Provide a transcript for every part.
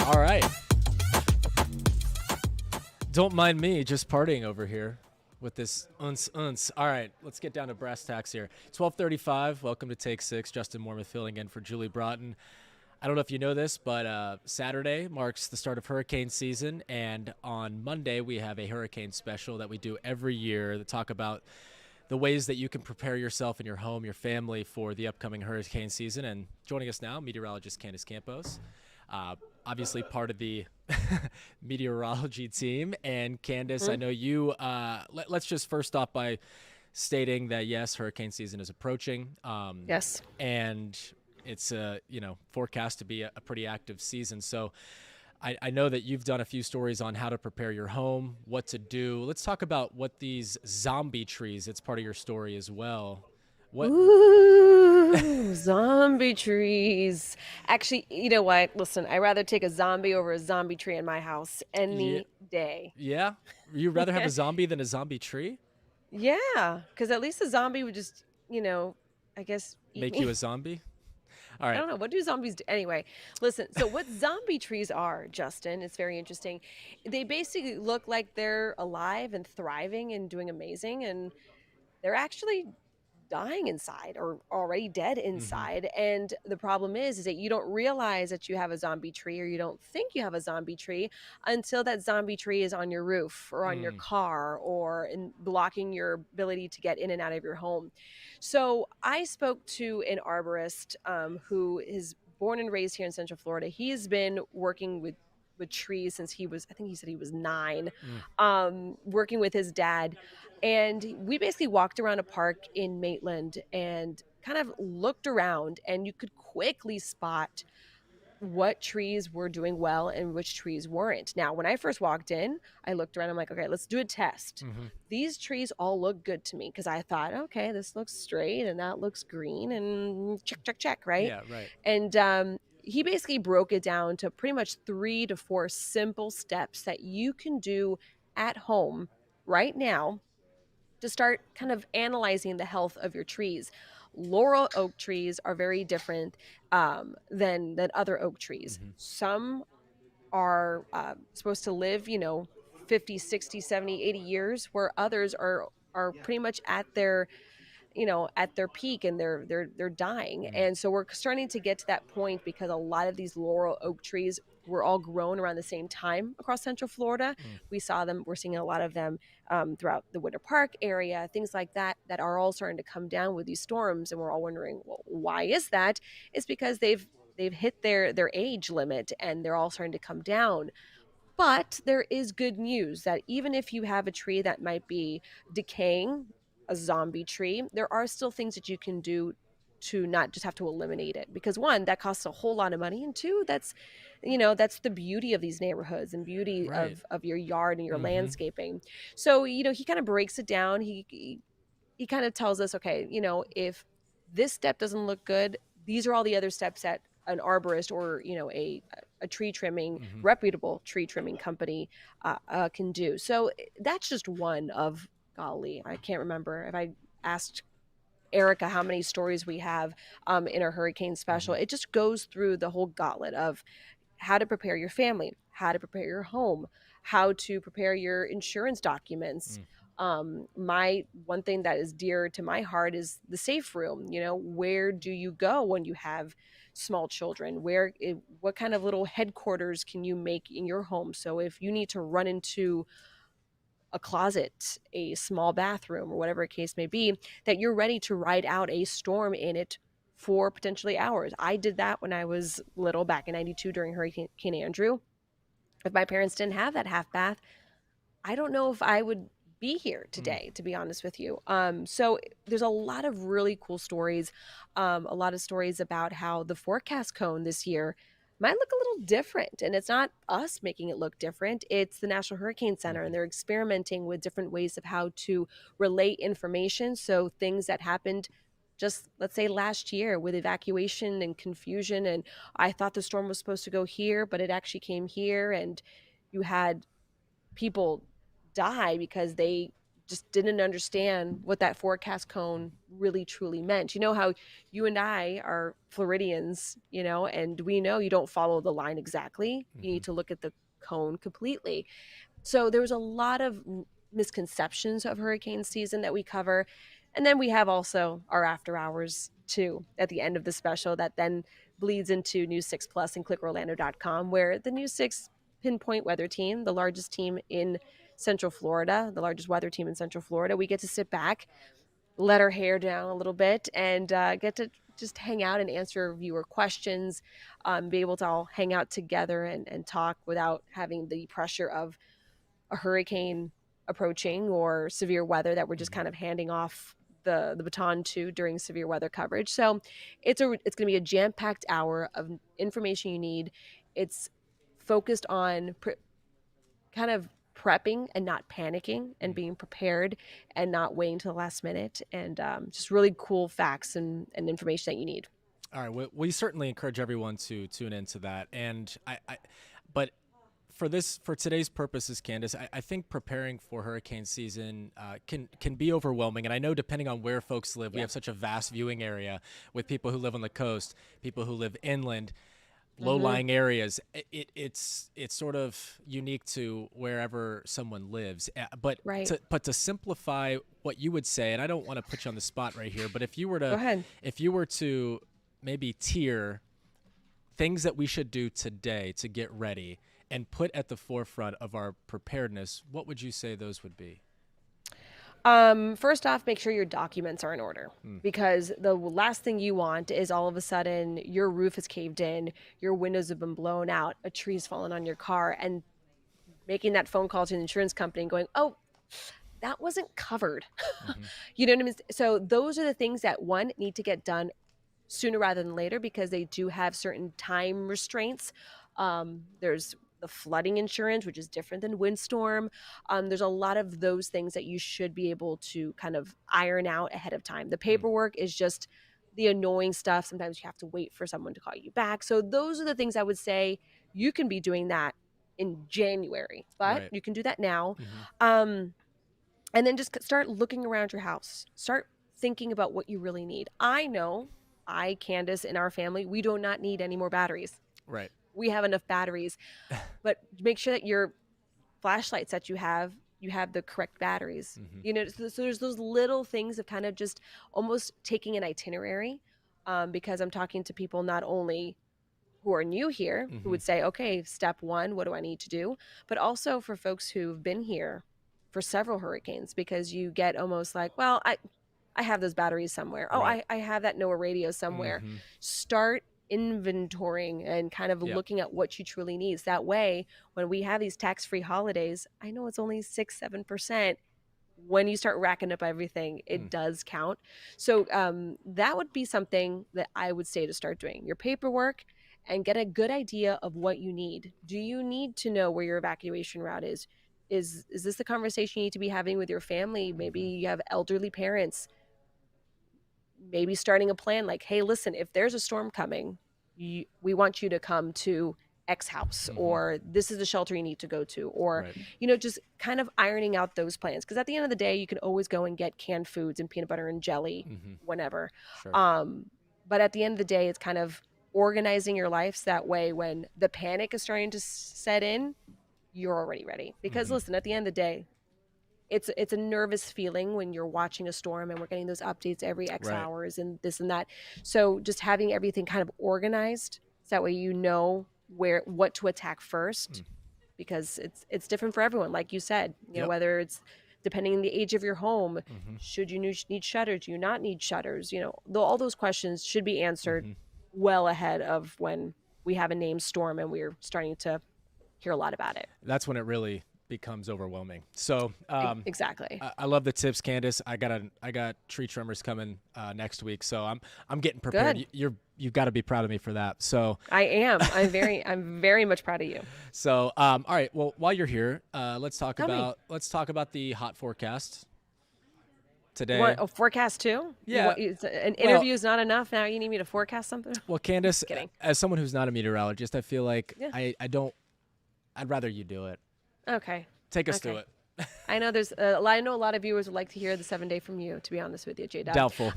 All right. Don't mind me just partying over here with this uns. All right, let's get down to brass tacks here. 12:35. Welcome to Take 6. Justin Mormon filling in for Julie Broughton. I don't know if you know this, but Saturday marks the start of hurricane season, and on Monday we have a hurricane special that we do every year to talk about the ways that you can prepare yourself and your home, your family for the upcoming hurricane season. And joining us now, meteorologist Candace Campos, obviously part of the meteorology team. And Candace, I know you, let's just first off by stating that, yes, hurricane season is approaching. Yes. And it's, forecast to be a pretty active season. So I know that you've done a few stories on how to prepare your home, what to do. Let's talk about what these zombie trees, it's part of your story as well. What? Ooh, zombie trees. Actually, you know what? Listen, I'd rather take a zombie over a zombie tree in my house Yeah, any day. yeah. You'd rather have a zombie than a zombie tree? Yeah, because at least a zombie would just, I guess eat Make you me. a zombie? All I right. don't know. What do zombies do? Anyway, listen. So, what zombie trees are, Justin, it's very interesting. They basically look like they're alive and thriving and doing amazing. And they're actually dying inside or already dead Mm-hmm. inside. And the problem is that you don't realize that you have a zombie tree, or you don't think you have a zombie tree until that zombie tree is on your roof or on your Mm. car or in blocking your ability to get in and out of your home. So I spoke to an arborist who is born and raised here in Central Florida. He's been working with trees since he was, I think he said he was 9, Mm. working with his dad. And we basically walked around a park in Maitland and kind of looked around, and you could quickly spot what trees were doing well and which trees weren't. Now, when I first walked in, I looked around. I'm like, okay, let's do a test. Mm-hmm. These trees all look good to me because I thought, okay, this looks straight and that looks green and check, check, check, right? Yeah, right. And he basically broke it down to pretty much 3 to 4 simple steps that you can do at home right now to start kind of analyzing the health of your trees. Laurel oak trees are very different than other oak trees. Mm-hmm. Some are supposed to live, 50, 60, 70, 80 years, where others are pretty much at their peak, and they're dying. Mm. And so we're starting to get to that point because a lot of these laurel oak trees were all grown around the same time across Central Florida. Mm. We're seeing a lot of them throughout the Winter Park area, things like that, that are all starting to come down with these storms. And we're all wondering, well, why is that? It's because they've hit their age limit, and they're all starting to come down. But there is good news that even if you have a tree that might be decaying, a zombie tree, there are still things that you can do to not just have to eliminate it. Because one, that costs a whole lot of money. And two, that's the beauty of these neighborhoods and beauty Right. of your yard and your Mm-hmm. landscaping. So, he kind of breaks it down. He kind of tells us, okay, if this step doesn't look good, these are all the other steps that an arborist or a tree trimming Mm-hmm. reputable tree trimming company can do. So that's just one of, golly, I can't remember if I asked Erica how many stories we have in our hurricane special. Mm-hmm. It just goes through the whole gauntlet of how to prepare your family, how to prepare your home, how to prepare your insurance documents. Mm. My one thing that is dear to my heart is the safe room. Where do you go when you have small children? What kind of little headquarters can you make in your home? So if you need to run into a closet, a small bathroom, or whatever the case may be, that you're ready to ride out a storm in it for potentially hours. I did that when I was little back in 92 during Hurricane Andrew. If my parents didn't have that half bath, I don't know if I would be here Mm. today, to be honest with you. So there's a lot of really cool stories, a lot of stories about how the forecast cone this year might look a little different. And it's not us making it look different. It's the National Hurricane Center, Mm-hmm. and they're experimenting with different ways of how to relate information. So things that happened just, let's say, last year with evacuation and confusion, and I thought the storm was supposed to go here, but it actually came here, and you had people die because they just didn't understand what that forecast cone really truly meant. You know how you and I are Floridians, and we know you don't follow the line exactly. You Hmm. need to look at the cone completely. So there was a lot of misconceptions of hurricane season that we cover. And then we have also our after hours too at the end of the special that then bleeds into News 6 Plus and clickorlando.com, where the News 6 pinpoint weather team, the largest team in Central Florida, the largest weather team in Central Florida, we get to sit back, let our hair down a little bit, and get to just hang out and answer viewer questions, be able to all hang out together and talk without having the pressure of a hurricane approaching or severe weather that we're just Hmm. kind of handing off the baton to during severe weather coverage. So it's going to be a jam-packed hour of information you need. It's focused on kind of prepping and not panicking and being prepared and not waiting to the last minute, and just really cool facts and information that you need. All right, we certainly encourage everyone to tune into that, and but for today's purposes, Candace, I think preparing for hurricane season can be overwhelming, and I know depending on where folks live, we Yeah. have such a vast viewing area with people who live on the coast, people who live inland, Hmm. low-lying areas. It's sort of unique to wherever someone lives. Right. But to simplify what you would say, and I don't want to put you on the spot right here, but Go ahead. if you were to maybe tier things that we should do today to get ready and put at the forefront of our preparedness, what would you say those would be? First off, make sure your documents are in order, Mm. because the last thing you want is all of a sudden your roof is caved in, your windows have been blown out, a tree's fallen on your car, and making that phone call to the insurance company and going, "Oh, that wasn't covered." Hmm. You know what I mean? So those are the things that one need to get done sooner rather than later, because they do have certain time restraints. There's the flooding insurance, which is different than windstorm. There's a lot of those things that you should be able to kind of iron out ahead of time. The Mm. paperwork is just the annoying stuff. Sometimes you have to wait for someone to call you back. So those are the things I would say you can be doing that in January, but Right. you can do that now. Hmm. Um, and then just start looking around your house. Start thinking about what you really need. I know Candace, in our family, we do not need any more batteries. Right. We have enough batteries, but make sure that your flashlights that you have the correct batteries. Hmm. So there's those little things of kind of just almost taking an itinerary, because I'm talking to people not only who are new here, who Hmm. would say, okay, step one, what do I need to do? But also for folks who've been here for several hurricanes, because you get almost like, well, I have those batteries somewhere. Oh, Right. I have that NOAA radio somewhere. Hmm. Start inventorying and kind of Yep. looking at what you truly need. So that way, when we have these tax-free holidays, I know it's only 6-7%. When you start racking up everything, it Mm. does count. So that would be something that I would say to start doing your paperwork and get a good idea of what you need. Do you need to know where your evacuation route is? Is this the conversation you need to be having with your family? Maybe Hmm. you have elderly parents. Maybe starting a plan like, hey, listen, if there's a storm coming, we want you to come to X house, Hmm. or this is the shelter you need to go to, or, Right. just kind of ironing out those plans. Because at the end of the day, you can always go and get canned foods and peanut butter and jelly Hmm. whenever. Sure. Um, but at the end of the day, it's kind of organizing your life so that way when the panic is starting to set in, you're already ready. Because Hmm. listen, at the end of the day, it's a nervous feeling when you're watching a storm and we're getting those updates every X Right. hours and this and that. So just having everything kind of organized so that way you know what to attack first, Mm. because it's different for everyone. Like you said, Yep. whether it's depending on the age of your home, Hmm. should you need shutters? Do you not need shutters? All those questions should be answered Hmm. well ahead of when we have a named storm and we're starting to hear a lot about it. That's when it really becomes overwhelming. So Exactly. I love the tips, Candace. I got tree trimmers coming next week, so I'm getting prepared. Good. You've got to be proud of me for that. So I am. I'm very much proud of you. all right. Well, while you're here, let's talk Tell me. about the hot forecast You want today. a forecast too? Yeah. An Well, interview is not enough. Now you need me to forecast something? well, Candace, Kidding. as someone who's not a meteorologist, I feel like Yeah. I don't. I'd rather you do it. Okay. Take us through Okay. it. I know I know a lot of viewers would like to hear the 7 day from you, to be honest with you, J-Dub. Doubtful.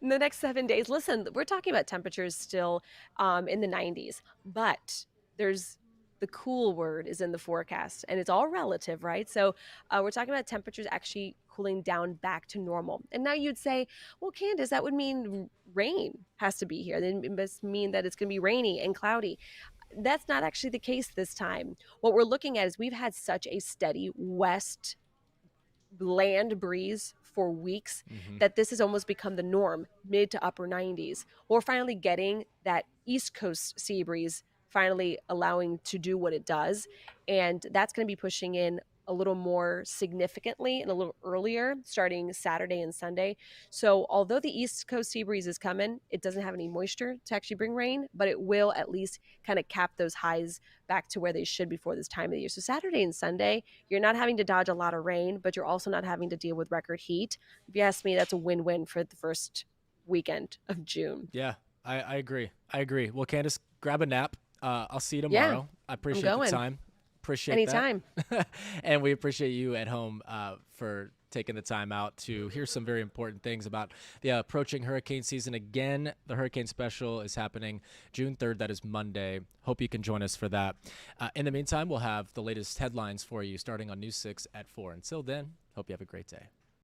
In the next 7 days, listen, we're talking about temperatures still in the 90s, but there's the cool word is in the forecast, and it's all relative, right? So we're talking about temperatures actually cooling down back to normal. And now you'd say, well, Candace, that would mean rain has to be here. Then it must mean that it's going to be rainy and cloudy. That's not actually the case this time. What we're looking at is we've had such a steady west land breeze for weeks Hmm. that this has almost become the norm, mid to upper 90s. We're finally getting that East Coast sea breeze finally allowing to do what it does. And that's going to be pushing in a little more significantly and a little earlier starting Saturday and Sunday. So, although the East Coast sea breeze is coming, it doesn't have any moisture to actually bring rain, but it will at least kind of cap those highs back to where they should before this time of the year. So, Saturday and Sunday, you're not having to dodge a lot of rain, but you're also not having to deal with record heat. If you ask me, that's a win-win for the first weekend of June. Yeah, I agree. I agree. Well, Candace, grab a nap. I'll see you Yeah, tomorrow. I I'm appreciate the going time. Appreciate that. anytime. And we appreciate you at home for taking the time out to hear some very important things about the approaching hurricane season. Again, the hurricane special is happening June 3rd. That is Monday. Hope you can join us for that. In the meantime, we'll have the latest headlines for you starting on News 6 at 4. Until then, hope you have a great day.